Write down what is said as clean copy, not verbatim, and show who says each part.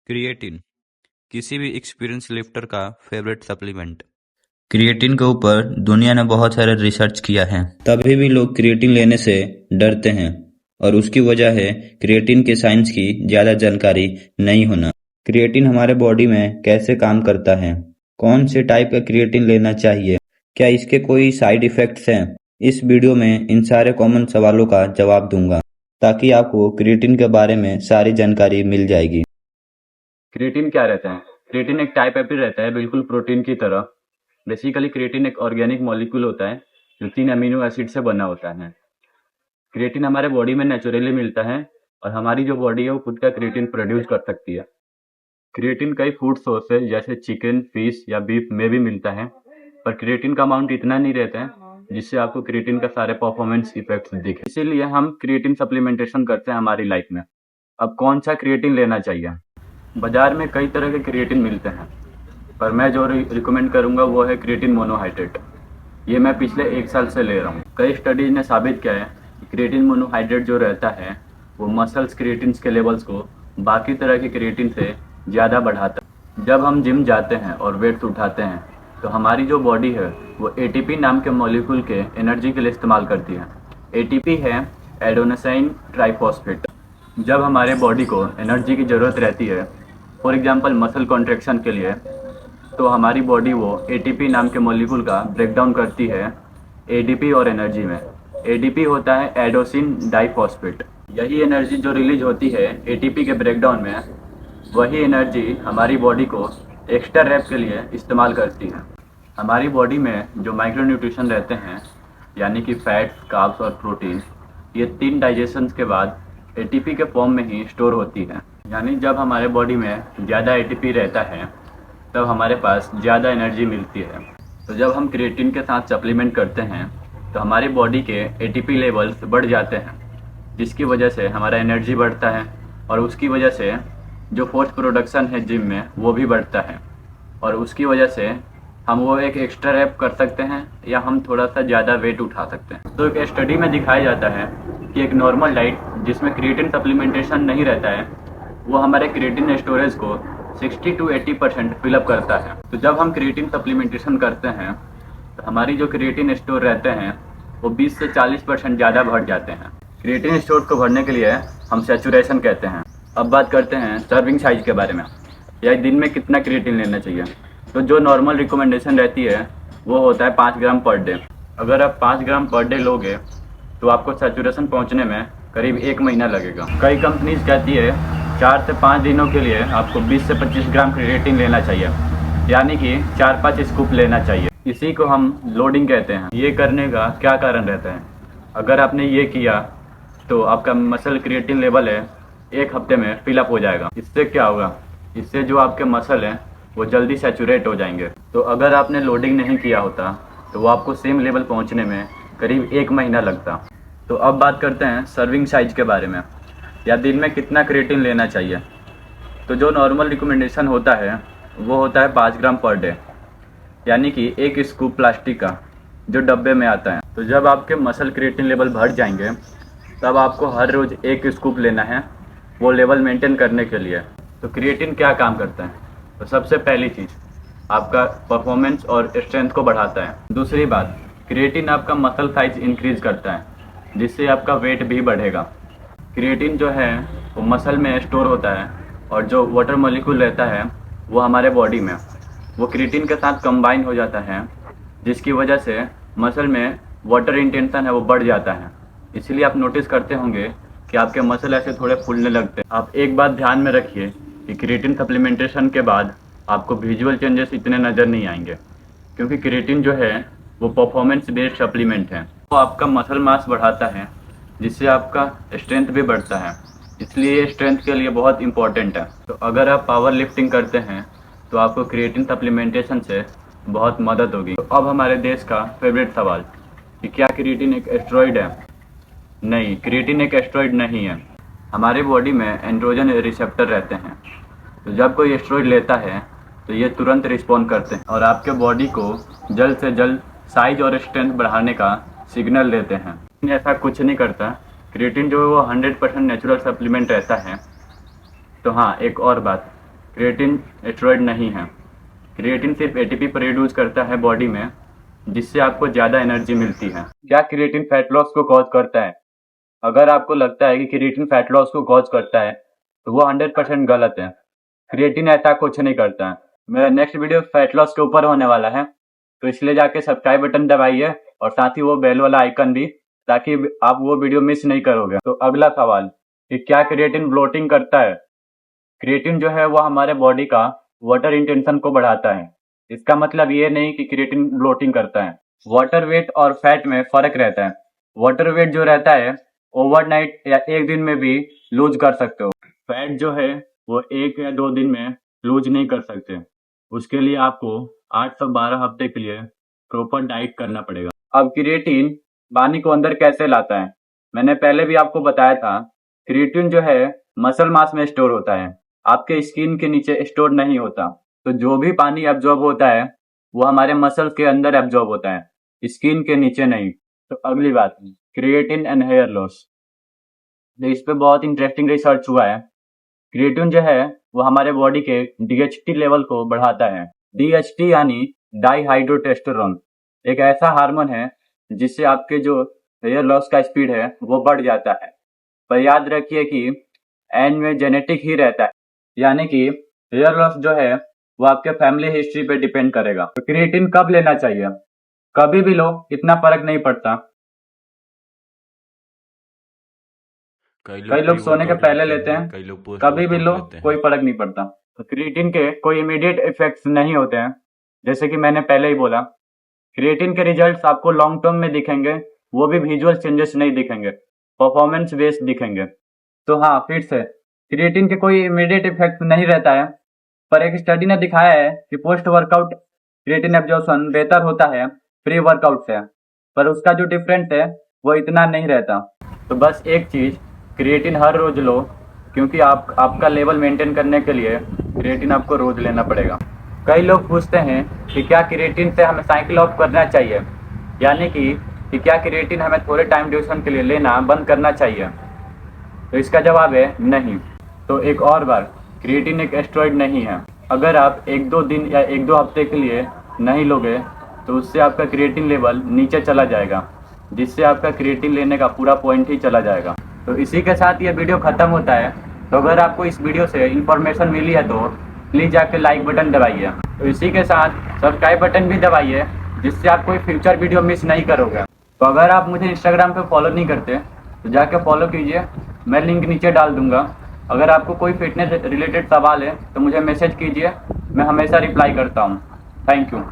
Speaker 1: Creatine किसी भी experience lifter का फेवरेट सप्लीमेंट। क्रिएटिन के ऊपर दुनिया ने बहुत सारे रिसर्च किया है, तभी भी लोग क्रिएटिन लेने से डरते हैं और उसकी वजह है क्रिएटिन के साइंस की ज़्यादा जानकारी नहीं होना। क्रिएटिन हमारे बॉडी में कैसे काम करता है, कौन से टाइप का क्रिएटिन लेना चाहिए, क्या इसके कोई साइड इफ़ेक्ट्स हैं, इस वीडियो में इन सारे कॉमन सवालों का जवाब दूंगा ताकि आपको क्रिएटिन के बारे में सारी जानकारी मिल जाएगी।
Speaker 2: क्रिएटिन क्या रहता है? क्रिएटिन एक टाइप एपिड रहता है, बिल्कुल प्रोटीन की तरह। बेसिकली क्रिएटिन एक ऑर्गेनिक मॉलिक्यूल होता है जो 3 अमीनो एसिड से बना होता है। क्रिएटिन हमारे बॉडी में नेचुरली मिलता है और हमारी जो बॉडी है वो खुद का क्रिएटिन प्रोड्यूस कर सकती है। क्रिएटिन कई फूड सोर्सेज जैसे चिकन, फिश या बीफ में भी मिलता है, पर क्रिएटिन का अमाउंट इतना नहीं रहता है जिससे आपको क्रिएटिन का सारे परफॉर्मेंस इफेक्ट्स दिखे। इसीलिए हम क्रिएटिन सप्लीमेंटेशन करते हैं हमारी लाइफ में। अब कौन सा क्रिएटिन लेना चाहिए? बाजार में कई तरह के क्रिएटिन मिलते हैं, पर मैं जो रिकमेंड करूंगा वो है क्रिएटिन मोनोहाइड्रेट। ये मैं पिछले 1 साल से ले रहा हूँ। कई स्टडीज ने साबित किया है कि क्रिएटिन मोनोहाइड्रेट जो रहता है वो मसल्स क्रिएटिन के लेवल्स को बाकी तरह के क्रिएटिन से ज़्यादा बढ़ाता है। जब हम जिम जाते हैं और वेट्स उठाते हैं तो हमारी जो बॉडी है वो एटीपी नाम के मॉलिक्यूल के एनर्जी के लिए इस्तेमाल करती है। एटीपी है एडेनोसाइन ट्राइफॉस्फेट। जब हमारे बॉडी को एनर्जी की ज़रूरत रहती है, फॉर एग्जांपल मसल कॉन्ट्रैक्शन के लिए, तो हमारी बॉडी वो एटीपी नाम के मॉलिक्यूल का ब्रेकडाउन करती है एडीपी और एनर्जी में। एडीपी होता है एडोसिन डाइफॉस्फेट। यही एनर्जी जो रिलीज होती है एटीपी के ब्रेकडाउन में, वही एनर्जी हमारी बॉडी को एक्स्ट्रा रैप के लिए इस्तेमाल करती है। हमारी बॉडी में जो माइक्रो न्यूट्रिशन रहते हैं यानी कि फैट्स, कार्ब्स और प्रोटीन, ये 3 डाइजेशन के बाद एटीपी के फॉर्म में ही स्टोर होती है। यानी जब हमारे बॉडी में ज़्यादा एटीपी रहता है तब हमारे पास ज़्यादा एनर्जी मिलती है। तो जब हम क्रिएटिन के साथ सप्लीमेंट करते हैं तो हमारी बॉडी के एटीपी लेवल्स बढ़ जाते हैं, जिसकी वजह से हमारा एनर्जी बढ़ता है और उसकी वजह से जो फोर्स प्रोडक्शन है जिम में वो भी बढ़ता है और उसकी वजह से हम वो एक एक्स्ट्रा रैप कर सकते हैं या हम थोड़ा सा ज़्यादा वेट उठा सकते हैं। तो एक स्टडी में दिखाया जाता है कि एक नॉर्मल डाइट जिसमें क्रिएटिन सप्लीमेंटेशन नहीं रहता है वो हमारे क्रिएटिन स्टोरेज को 60 to 80% फिलअप करता है। तो जब हम क्रिएटिन सप्लीमेंटेशन करते हैं तो हमारी जो क्रिएटिन स्टोर रहते हैं वो 20 से 40% ज़्यादा बढ़ जाते हैं। क्रिएटिन स्टोर को भरने के लिए हम सैचुरेशन कहते हैं। अब बात करते हैं सर्विंग साइज के बारे में, या दिन में कितना क्रिएटिन लेना चाहिए। तो जो नॉर्मल रिकमेंडेशन रहती है वो होता है 5 ग्राम पर डे। अगर आप 5 ग्राम पर डे लोगे तो आपको सैचुरेशन पहुंचने में करीब 1 महीना लगेगा। कई कंपनीज कहती है 4 से 5 दिनों के लिए आपको 20 से 25 ग्राम क्रिएटिन लेना चाहिए, यानी कि 4-5 स्कूप लेना चाहिए। इसी को हम लोडिंग कहते हैं। ये करने का क्या कारण रहता है? अगर आपने ये किया तो आपका मसल क्रिएटिन लेवल है 1 हफ्ते में फिलअप हो जाएगा। इससे क्या होगा? इससे जो आपके मसल हैं वो जल्दी सैचुरेट हो जाएंगे। तो अगर आपने लोडिंग नहीं किया होता तो वो आपको सेम लेवल पहुंचने में करीब 1 महीना लगता। तो अब बात करते हैं सर्विंग साइज के बारे में, या दिन में कितना क्रिएटिन लेना चाहिए। तो जो नॉर्मल रिकमेंडेशन होता है वो होता है 5 ग्राम पर डे, यानी कि 1 स्कूप प्लास्टिक का जो डब्बे में आता है। तो जब आपके मसल क्रिएटिन लेवल बढ़ जाएंगे तब आपको हर रोज़ 1 स्कूप लेना है वो लेवल मेंटेन करने के लिए। तो क्रिएटिन क्या काम करता है? तो सबसे पहली चीज़ आपका परफॉर्मेंस और स्ट्रेंथ को बढ़ाता है। दूसरी बात, क्रिएटिन आपका मसल साइज इंक्रीज करता है जिससे आपका वेट भी बढ़ेगा। क्रिएटिन जो है वो मसल में स्टोर होता है और जो वाटर मॉलिक्यूल रहता है वो हमारे बॉडी में वो क्रिएटिन के साथ कंबाइन हो जाता है, जिसकी वजह से मसल में वाटर इंटेंशन है वो बढ़ जाता है। इसलिए आप नोटिस करते होंगे कि आपके मसल ऐसे थोड़े फूलने लगते हैं। आप एक बात ध्यान में रखिए कि क्रिएटिन सप्लीमेंटेशन के बाद आपको विजुअल चेंजेस इतने नज़र नहीं आएंगे, क्योंकि क्रिएटिन जो है वो परफॉर्मेंस बेस्ड सप्लीमेंट है। वो आपका मसल मास बढ़ाता है जिससे आपका स्ट्रेंथ भी बढ़ता है, इसलिए ये स्ट्रेंथ के लिए बहुत इंपॉर्टेंट है। तो अगर आप पावर लिफ्टिंग करते हैं तो आपको क्रिएटिन सप्लीमेंटेशन से बहुत मदद होगी। तो अब हमारे देश का फेवरेट सवाल कि क्या क्रिएटिन एक एस्टेरॉइड है? नहीं, क्रिएटिन एक एस्टेरॉइड नहीं है। हमारे बॉडी में एंड्रोजन रिसेप्टर रहते हैं, तो जब कोई एस्टेरॉइड लेता है तो ये तुरंत रिस्पॉन्ड करते हैं और आपके बॉडी को जल्द से जल्द साइज और स्ट्रेंथ बढ़ाने का सिग्नल देते हैं। ऐसा कुछ नहीं करता। क्रिएटिन जो है वो 100% नेचुरल सप्लीमेंट रहता है। तो हाँ, एक और बात, क्रिएटिन स्टेरॉइड नहीं है। क्रिएटिन सिर्फ एटीपी प्रोड्यूस करता है बॉडी में, जिससे आपको ज़्यादा एनर्जी मिलती है। क्या क्रिएटिन फैट लॉस को कॉज करता है? अगर आपको लगता है कि क्रिएटिन फैट लॉस को कॉज करता है तो वो 100% गलत है। क्रिएटिन ऐसा कुछ नहीं करता है। मेरा नेक्स्ट वीडियो फैट लॉस के ऊपर होने वाला है, तो इसलिए जाके सब्सक्राइब बटन दबाइए और साथ ही वो बेल वाला आइकन भी, ताकि आप वो वीडियो मिस नहीं करोगे। तो अगला सवाल कि क्या क्रिएटिन ब्लोटिंग करता है? क्रिएटिन जो है वो हमारे बॉडी का वाटर इंटेंशन को बढ़ाता है। इसका मतलब ये नहीं कि क्रिएटिन ब्लोटिंग करता है। वाटर वेट और फैट में फर्क रहता है। वाटर वेट जो रहता है ओवरनाइट या एक दिन में भी लूज कर सकते हो। फैट जो है वो 1 या 2 दिन में लूज नहीं कर सकते। उसके लिए आपको 8 से 12 हफ्ते के लिए प्रॉपर डाइट करना पड़ेगा। अब क्रिएटिन पानी को अंदर कैसे लाता है? मैंने पहले भी आपको बताया था, क्रिएटिन जो है मसल मास में स्टोर होता है, आपके स्किन के नीचे स्टोर नहीं होता। तो जो भी पानी एब्जॉर्ब होता है वो हमारे मसल्स के अंदर एब्जॉर्ब होता है, स्किन के नीचे नहीं। तो अगली बात, क्रिएटिन एंड हेयर लॉस। तो इस पे बहुत इंटरेस्टिंग रिसर्च हुआ है। क्रिएटिन जो है वो हमारे बॉडी के डीएचटी लेवल को बढ़ाता है। डीएचटी यानी डाईहाइड्रोटेस्टेरोन, एक ऐसा हार्मोन है जिससे आपके जो हेयर लॉस का स्पीड है वो बढ़ जाता है। पर याद रखिए कि एंड में जेनेटिक ही रहता है, यानी कि हेयर लॉस जो है वो आपके फैमिली हिस्ट्री पे डिपेंड करेगा। तो क्रिएटिन कब लेना चाहिए? कभी भी लो, इतना फर्क नहीं पड़ता। कई लोग सोने के पहले लेते हैं,
Speaker 1: कई लोग
Speaker 2: कभी भी लो, कोई फर्क नहीं पड़ता। तो क्रिएटिन के कोई इमीडिएट इफेक्ट्स नहीं होते हैं, जैसे कि मैंने पहले ही बोला। क्रिएटिन के रिजल्ट्स आपको लॉन्ग टर्म में दिखेंगे, वो भी विजुअल चेंजेस नहीं दिखेंगे, परफॉर्मेंस बेस्ड दिखेंगे। तो हाँ, फिर से क्रिएटिन के कोई इमीडिएट इफेक्ट नहीं रहता है, पर एक स्टडी ने दिखाया है कि पोस्ट वर्कआउट क्रिएटिन एब्जॉर्प्शन बेहतर होता है प्री वर्कआउट से, पर उसका जो डिफरेंस है वो इतना नहीं रहता। तो बस एक चीज़, क्रिएटिन हर रोज लो, क्योंकि आपका लेवल मेंटेन करने के लिए क्रिएटिन आपको रोज लेना पड़ेगा। कई लोग पूछते हैं कि क्या क्रिएटिन से हमें साइकिल ऑफ करना चाहिए, यानी कि क्या क्रिएटिन हमें थोड़े टाइम ड्यूरेशन के लिए लेना बंद करना चाहिए? तो इसका जवाब है नहीं। तो एक और बार, क्रिएटिन एक एस्टेरॉइड नहीं है। अगर आप 1-2 दिन या 1-2 हफ्ते के लिए नहीं लोगे तो उससे आपका क्रिएटिन लेवल नीचे चला जाएगा, जिससे आपका क्रिएटिन लेने का पूरा पॉइंट ही चला जाएगा। तो इसी के साथ ये वीडियो ख़त्म होता है। तो अगर आपको इस वीडियो से इन्फॉर्मेशन मिली है तो प्लीज़ जाके लाइक बटन दबाइए। तो इसी के साथ सब्सक्राइब बटन भी दबाइए, जिससे आप कोई फ्यूचर वीडियो मिस नहीं करोगे। तो अगर आप मुझे इंस्टाग्राम पे फॉलो नहीं करते तो जाके फॉलो कीजिए, मैं लिंक नीचे डाल दूंगा। अगर आपको कोई फिटनेस रिलेटेड सवाल है तो मुझे मैसेज कीजिए, मैं हमेशा रिप्लाई करता हूँ। Thank you.